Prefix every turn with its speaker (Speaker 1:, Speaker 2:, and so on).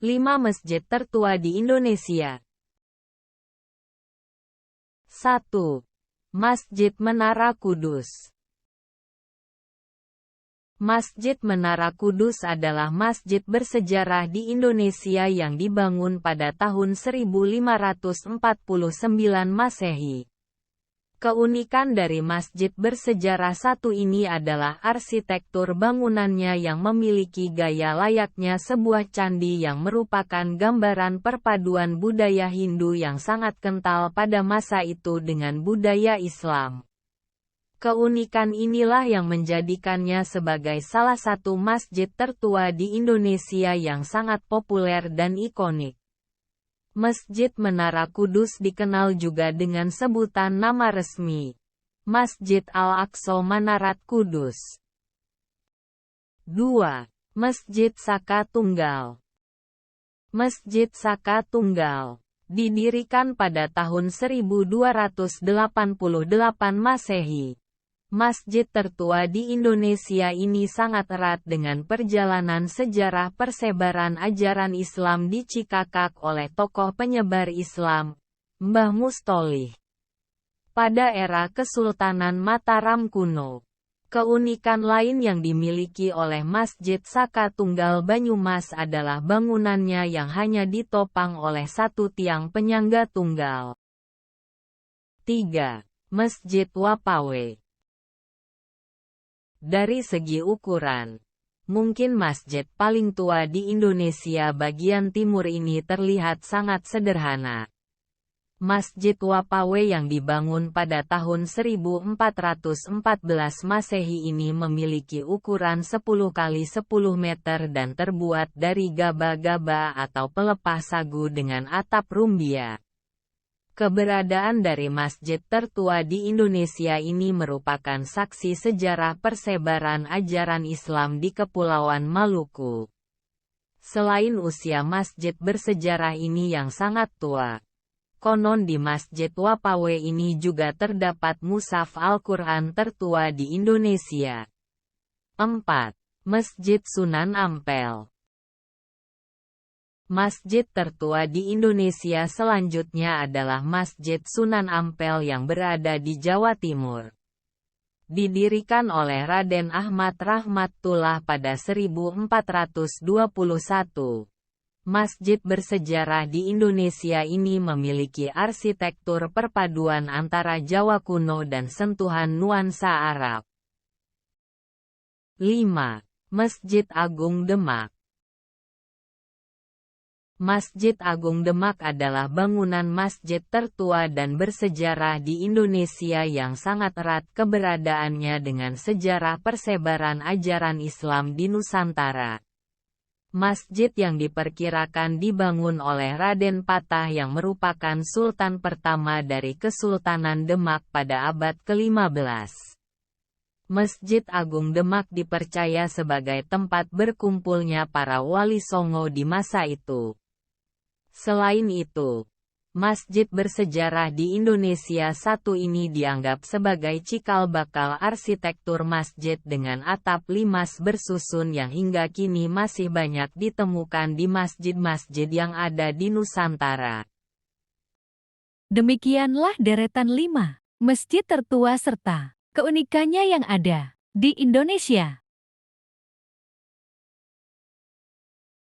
Speaker 1: 5 masjid tertua di Indonesia. 1. Masjid Menara Kudus. Masjid Menara Kudus adalah masjid bersejarah di Indonesia yang dibangun pada tahun 1549 Masehi. Keunikan dari masjid bersejarah satu ini adalah arsitektur bangunannya yang memiliki gaya layaknya sebuah candi yang merupakan gambaran perpaduan budaya Hindu yang sangat kental pada masa itu dengan budaya Islam. Keunikan inilah yang menjadikannya sebagai salah satu masjid tertua di Indonesia yang sangat populer dan ikonik. Masjid Menara Kudus dikenal juga dengan sebutan nama resmi, Masjid Al-Aqsa Manarat Kudus. 2. Masjid Saka Tunggal. Masjid Saka Tunggal didirikan pada tahun 1288 Masehi. Masjid tertua di Indonesia ini sangat erat dengan perjalanan sejarah persebaran ajaran Islam di Cikakak oleh tokoh penyebar Islam, Mbah Mustholih. Pada era Kesultanan Mataram kuno, keunikan lain yang dimiliki oleh Masjid Saka Tunggal Banyumas adalah bangunannya yang hanya ditopang oleh satu tiang penyangga tunggal. 3. Masjid Wapawe. Dari segi ukuran, mungkin masjid paling tua di Indonesia bagian timur ini terlihat sangat sederhana. Masjid Wapawe yang dibangun pada tahun 1414 Masehi ini memiliki ukuran 10 kali 10 meter dan terbuat dari gaba-gaba atau pelepah sagu dengan atap rumbia. Keberadaan dari masjid tertua di Indonesia ini merupakan saksi sejarah persebaran ajaran Islam di Kepulauan Maluku. Selain usia masjid bersejarah ini yang sangat tua, konon di Masjid Wapawe ini juga terdapat mushaf Al-Quran tertua di Indonesia. 4. Masjid Sunan Ampel. Masjid tertua di Indonesia selanjutnya adalah Masjid Sunan Ampel yang berada di Jawa Timur. Didirikan oleh Raden Ahmad Rahmatullah pada 1421. Masjid bersejarah di Indonesia ini memiliki arsitektur perpaduan antara Jawa kuno dan sentuhan nuansa Arab. 5. Masjid Agung Demak. Masjid Agung Demak adalah bangunan masjid tertua dan bersejarah di Indonesia yang sangat erat keberadaannya dengan sejarah persebaran ajaran Islam di Nusantara. Masjid yang diperkirakan dibangun oleh Raden Patah yang merupakan sultan pertama dari Kesultanan Demak pada abad ke-15. Masjid Agung Demak dipercaya sebagai tempat berkumpulnya para wali songo di masa itu. Selain itu, masjid bersejarah di Indonesia satu ini dianggap sebagai cikal bakal arsitektur masjid dengan atap limas bersusun yang hingga kini masih banyak ditemukan di masjid-masjid yang ada di Nusantara.
Speaker 2: Demikianlah deretan 5 masjid tertua serta keunikannya yang ada di Indonesia.